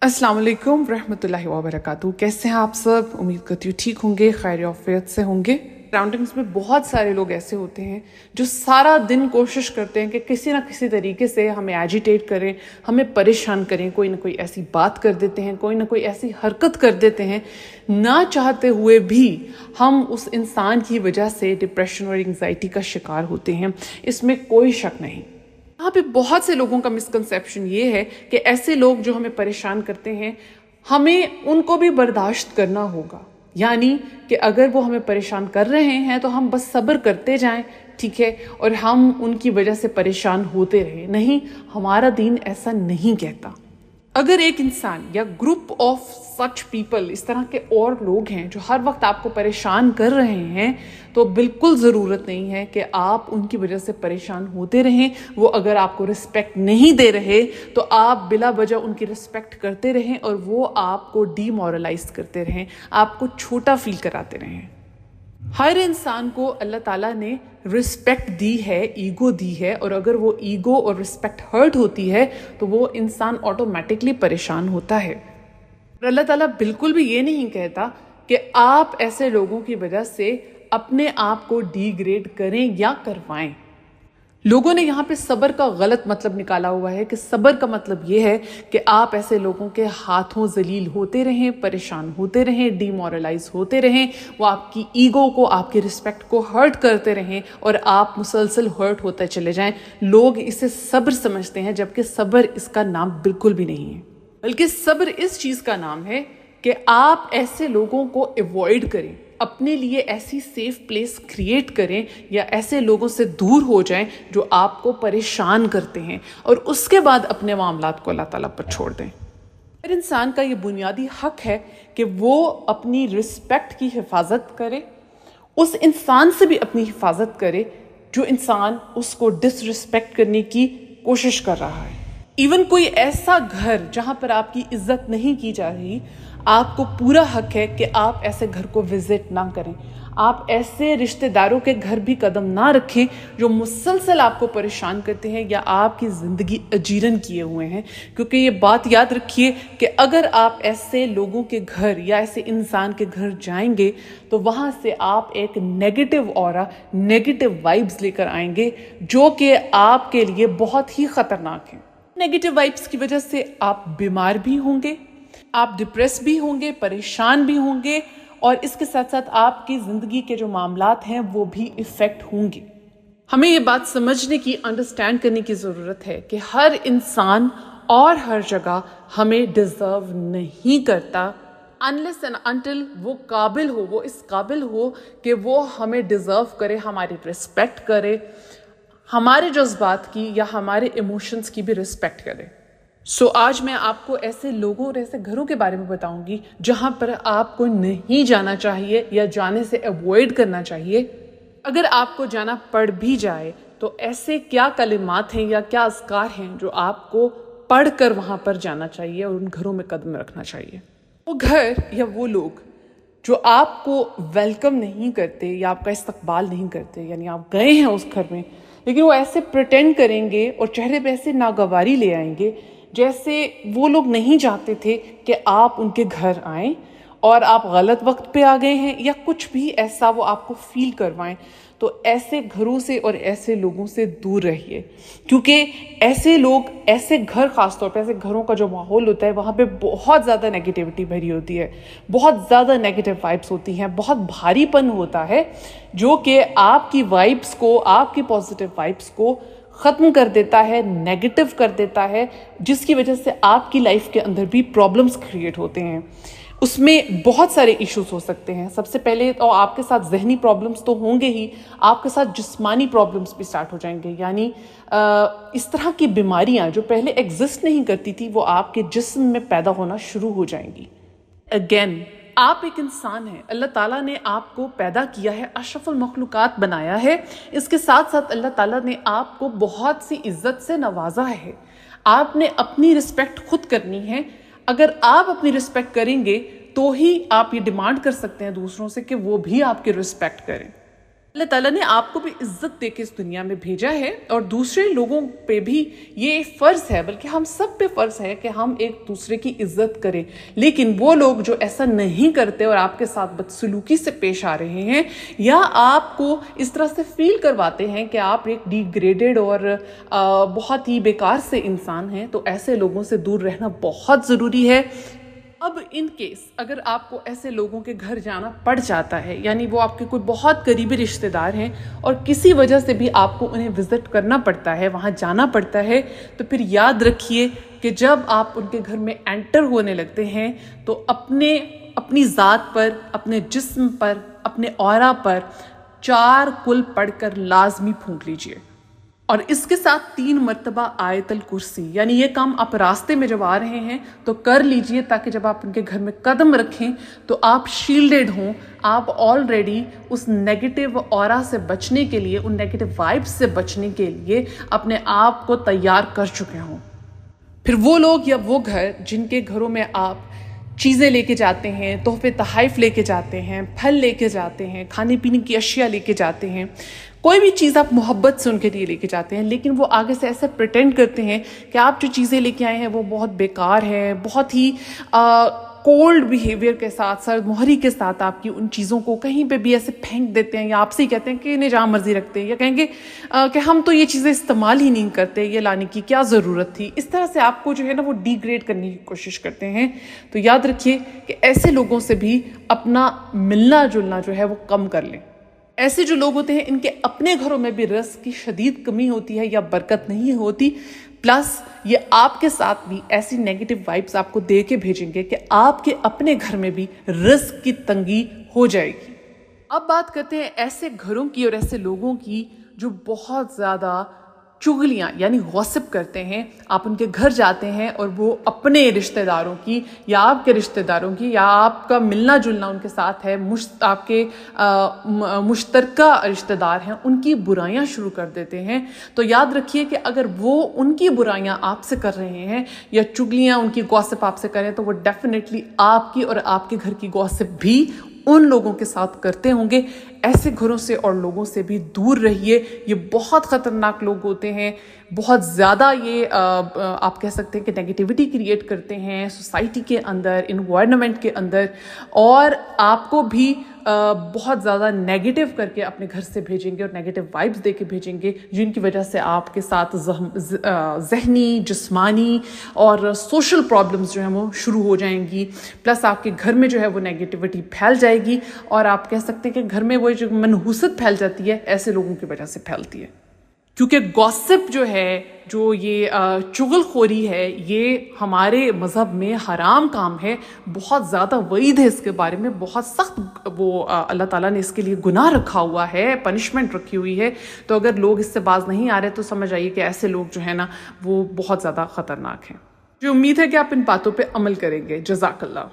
अस्सलाम वालेकुम रहमतुल्लाहि व बरकातहू। कैसे हैं आप सब? उम्मीद करती हूँ ठीक होंगे, खैर आफियत से होंगे। सराउंडिंग्स में बहुत सारे लोग ऐसे होते हैं जो सारा दिन कोशिश करते हैं कि किसी ना किसी तरीके से हमें एजिटेट करें, हमें परेशान करें। कोई ना कोई ऐसी बात कर देते हैं, कोई ना कोई ऐसी हरकत कर देते हैं, ना चाहते हुए भी हम उस इंसान की वजह से डिप्रेशन और एंग्जाइटी का शिकार होते हैं। इसमें कोई शक नहीं। यहाँ पे बहुत से लोगों का मिसकंसेप्शन ये है कि ऐसे लोग जो हमें परेशान करते हैं, हमें उनको भी बर्दाश्त करना होगा। यानी कि अगर वो हमें परेशान कर रहे हैं तो हम बस सब्र करते जाएं, ठीक है, और हम उनकी वजह से परेशान होते रहें। नहीं, हमारा दीन ऐसा नहीं कहता। अगर एक इंसान या ग्रुप ऑफ सच पीपल, इस तरह के और लोग हैं जो हर वक्त आपको परेशान कर रहे हैं, तो बिल्कुल ज़रूरत नहीं है कि आप उनकी वजह से परेशान होते रहें। वो अगर आपको रिस्पेक्ट नहीं दे रहे तो आप बिला वजह उनकी रिस्पेक्ट करते रहें और वो आपको डीमोरलाइज करते रहें, आपको छोटा फील कराते रहें। हर इंसान को अल्लाह ताला ने रिस्पेक्ट दी है, ईगो दी है, और अगर वो ईगो और रिस्पेक्ट हर्ट होती है तो वो इंसान ऑटोमेटिकली परेशान होता है। और अल्लाह ताला बिल्कुल भी ये नहीं कहता कि आप ऐसे लोगों की वजह से अपने आप को डिग्रेड करें या करवाएं। लोगों ने यहाँ पे सब्र का गलत मतलब निकाला हुआ है कि सब्र का मतलब ये है कि आप ऐसे लोगों के हाथों जलील होते रहें, परेशान होते रहें, डीमोरलाइज होते रहें, वो आपकी ईगो को, आपकी रिस्पेक्ट को हर्ट करते रहें और आप मुसलसल हर्ट होते चले जाएं। लोग इसे सब्र समझते हैं, जबकि सब्र इसका नाम बिल्कुल भी नहीं है। बल्कि सब्र इस चीज़ का नाम है कि आप ऐसे लोगों को अवॉइड करें, अपने लिए ऐसी सेफ प्लेस क्रिएट करें या ऐसे लोगों से दूर हो जाएं जो आपको परेशान करते हैं, और उसके बाद अपने मामलात को अल्लाह ताला पर छोड़ दें। हर इंसान का ये बुनियादी हक है कि वो अपनी रिस्पेक्ट की हिफाजत करे, उस इंसान से भी अपनी हिफाजत करे जो इंसान उसको डिसरिस्पेक्ट करने की कोशिश कर रहा है। इवन कोई ऐसा घर जहां पर आपकी इज्जत नहीं की जा रही, आपको पूरा हक है कि आप ऐसे घर को विजिट ना करें, आप ऐसे रिश्तेदारों के घर भी कदम ना रखें जो मुसलसल आपको परेशान करते हैं या आपकी ज़िंदगी अजीरन किए हुए हैं। क्योंकि ये बात याद रखिए कि अगर आप ऐसे लोगों के घर या ऐसे इंसान के घर जाएंगे तो वहाँ से आप एक नेगेटिव ऑरा, नेगेटिव वाइब्स लेकर आएंगे जो कि आपके लिए बहुत ही ख़तरनाक हैं। नेगेटिव वाइब्स की वजह से आप बीमार भी होंगे, आप डिप्रेस भी होंगे, परेशान भी होंगे, और इसके साथ साथ आपकी ज़िंदगी के जो मामलात हैं वो भी इफ़ेक्ट होंगे। हमें ये बात समझने की, अंडरस्टैंड करने की ज़रूरत है कि हर इंसान और हर जगह हमें डिज़र्व नहीं करता, अनलेस एंड अनटिल वो काबिल हो, वो इस काबिल हो कि वो हमें डिज़र्व करे, हमारी रिस्पेक्ट करे, हमारे जज्बात की या हमारे इमोशंस की भी रिस्पेक्ट करे। सो आज मैं आपको ऐसे लोगों और ऐसे घरों के बारे में बताऊंगी जहां पर आपको नहीं जाना चाहिए या जाने से अवॉइड करना चाहिए। अगर आपको जाना पड़ भी जाए तो ऐसे क्या कलिमात हैं या क्या अज़कार हैं जो आपको पढ़कर वहां पर जाना चाहिए और उन घरों में कदम रखना चाहिए। वो घर या वो लोग जो आपको वेलकम नहीं करते या आपका इस्तकबाल नहीं करते, यानी आप गए हैं उस घर में लेकिन वो ऐसे प्रिटेंड करेंगे और चेहरे पे ऐसे नागवारी ले आएंगे जैसे वो लोग नहीं चाहते थे कि आप उनके घर आएं और आप गलत वक्त पे आ गए हैं या कुछ भी ऐसा वो आपको फील करवाएं। तो ऐसे घरों से और ऐसे लोगों से दूर रहिए, क्योंकि ऐसे लोग, ऐसे घर, खासतौर पे ऐसे घरों का जो माहौल होता है वहाँ पे बहुत ज़्यादा नेगेटिविटी भरी होती है, बहुत ज़्यादा नेगेटिव वाइब्स होती हैं, बहुत भारीपन होता है जो कि आपकी वाइब्स को, आपकी पॉजिटिव वाइब्स को ख़त्म कर देता है, नेगेटिव कर देता है, जिसकी वजह से आपकी लाइफ के अंदर भी प्रॉब्लम्स क्रिएट होते हैं। उसमें बहुत सारे इश्यूज हो सकते हैं। सबसे पहले तो आपके साथ जहनी प्रॉब्लम्स तो होंगे ही, आपके साथ जिस्मानी प्रॉब्लम्स भी स्टार्ट हो जाएंगे। यानी इस तरह की बीमारियां जो पहले एग्जिस्ट नहीं करती थी वो आपके जिस्म में पैदा होना शुरू हो जाएंगी। अगेन, आप एक इंसान हैं, अल्लाह ताला ने आपको पैदा किया है, अशरफुल मखलूकात बनाया है। इसके साथ साथ अल्लाह ताला ने आपको बहुत सी इज्जत से नवाजा है। आपने अपनी रिस्पेक्ट खुद करनी है। अगर आप अपनी रिस्पेक्ट करेंगे तो ही आप ये डिमांड कर सकते हैं दूसरों से कि वो भी आपकी रिस्पेक्ट करें। اللہ تعالیٰ نے آپ کو بھی عزت دے کے اس دنیا میں بھیجا ہے اور دوسرے لوگوں پہ بھی یہ فرض ہے، بلکہ ہم سب پہ فرض ہے کہ ہم ایک دوسرے کی عزت کریں. لیکن وہ لوگ جو ایسا نہیں کرتے اور آپ کے ساتھ بدسلوکی سے پیش آ رہے ہیں یا آپ کو اس طرح سے فیل کرواتے ہیں کہ آپ ایک ڈی گریڈڈ اور بہت ہی بیکار سے انسان ہیں، تو ایسے لوگوں سے دور رہنا بہت ضروری ہے. اب ان کیس اگر آپ کو ایسے لوگوں کے گھر جانا پڑ جاتا ہے، یعنی وہ آپ کے کوئی بہت قریبی رشتہ دار ہیں اور کسی وجہ سے بھی آپ کو انہیں وزٹ کرنا پڑتا ہے، وہاں جانا پڑتا ہے، تو پھر یاد رکھیے کہ جب آپ ان کے گھر میں انٹر ہونے لگتے ہیں تو اپنی ذات پر، اپنے جسم پر، اپنے اورا پر 4 کل پڑھ کر لازمی پھونک لیجئے. اور اس کے ساتھ 3 مرتبہ آیت الکرسی، یعنی یہ کام آپ راستے میں جب آ رہے ہیں تو کر لیجئے، تاکہ جب آپ ان کے گھر میں قدم رکھیں تو آپ شیلڈڈ ہوں، آپ آلریڈی اس نیگیٹو اورا سے بچنے کے لیے، ان نیگیٹو وائبس سے بچنے کے لیے اپنے آپ کو تیار کر چکے ہوں. پھر وہ لوگ یا وہ گھر جن کے گھروں میں آپ چیزیں لے کے جاتے ہیں، تحفے تحائف لے کے جاتے ہیں، پھل لے کے جاتے ہیں، کھانے پینے کی اشیاء لے کے جاتے ہیں، کوئی بھی چیز آپ محبت سے ان کے لیے لے کے جاتے ہیں، لیکن وہ آگے سے ایسا پریٹینڈ کرتے ہیں کہ آپ جو چیزیں لے کے آئے ہیں وہ بہت بیکار ہے، بہت ہی کولڈ بیہیویئر کے ساتھ، سرد مہری کے ساتھ آپ کی ان چیزوں کو کہیں پہ بھی ایسے پھینک دیتے ہیں، یا آپ سے ہی کہتے ہیں کہ انہیں جہاں مرضی رکھتے ہیں، یا کہیں گے کہ ہم تو یہ چیزیں استعمال ہی نہیں کرتے، یہ لانے کی کیا ضرورت تھی. اس طرح سے آپ کو جو ہے نا وہ ڈی گریڈ کرنے کی کوشش کرتے ہیں. تو یاد رکھیے کہ ایسے لوگوں سے بھی اپنا ملنا جلنا جو ہے وہ کم کر لیں. ایسے جو لوگ ہوتے ہیں ان کے اپنے گھروں میں بھی رزق کی شدید کمی ہوتی ہے یا برکت نہیں ہوتی، پلس یہ آپ کے ساتھ بھی ایسی نیگیٹو وائبس آپ کو دے کے بھیجیں گے کہ آپ کے اپنے گھر میں بھی رزق کی تنگی ہو جائے گی. اب بات کرتے ہیں ایسے گھروں کی اور ایسے لوگوں کی جو بہت زیادہ چغلیاں یعنی غصب کرتے ہیں. آپ ان کے گھر جاتے ہیں اور وہ اپنے رشتہ داروں کی یا آپ کے رشتہ داروں کی یا آپ کا ملنا جلنا ان کے ساتھ ہے، آپ کے مشترکہ رشتہ دار ہیں، ان کی برائیاں شروع کر دیتے ہیں. تو یاد رکھیے کہ اگر وہ ان کی برائیاں آپ سے کر رہے ہیں یا چغلیاں ان کی گوسپ آپ سے کریں، تو وہ ڈیفینیٹلی آپ کی اور آپ کے گھر کی گوسپ بھی ان لوگوں کے ساتھ کرتے ہوں گے. ایسے گھروں سے اور لوگوں سے بھی دور رہیے. یہ بہت خطرناک لوگ ہوتے ہیں، بہت زیادہ یہ آپ کہہ سکتے ہیں کہ نیگیٹیوٹی کریٹ کرتے ہیں سوسائٹی کے اندر، انوائرمنٹ کے اندر، اور آپ کو بھی بہت زیادہ نیگیٹو کر کے اپنے گھر سے بھیجیں گے اور نیگیٹو وائبس دے کے بھیجیں گے، جن کی وجہ سے آپ کے ساتھ ذہنی، جسمانی اور سوشل پرابلمز جو ہیں وہ شروع ہو جائیں گی. پلس آپ کے گھر میں جو ہے وہ نیگیٹیوٹی پھیل جائے گی، اور آپ کہہ سکتے ہیں کہ گھر میں وہ جو منحوست پھیل جاتی ہے ایسے لوگوں کی وجہ سے پھیلتی ہے. کیونکہ گوسپ جو ہے، جو یہ چغل خوری ہے، یہ ہمارے مذہب میں حرام کام ہے. بہت زیادہ وعید ہے اس کے بارے میں، بہت سخت وہ اللہ تعالیٰ نے اس کے لیے گناہ رکھا ہوا ہے، پنشمنٹ رکھی ہوئی ہے. تو اگر لوگ اس سے باز نہیں آ رہے تو سمجھ آئیے کہ ایسے لوگ جو ہے نا وہ بہت زیادہ خطرناک ہیں. جو امید ہے کہ آپ ان باتوں پہ عمل کریں گے. جزاک اللہ.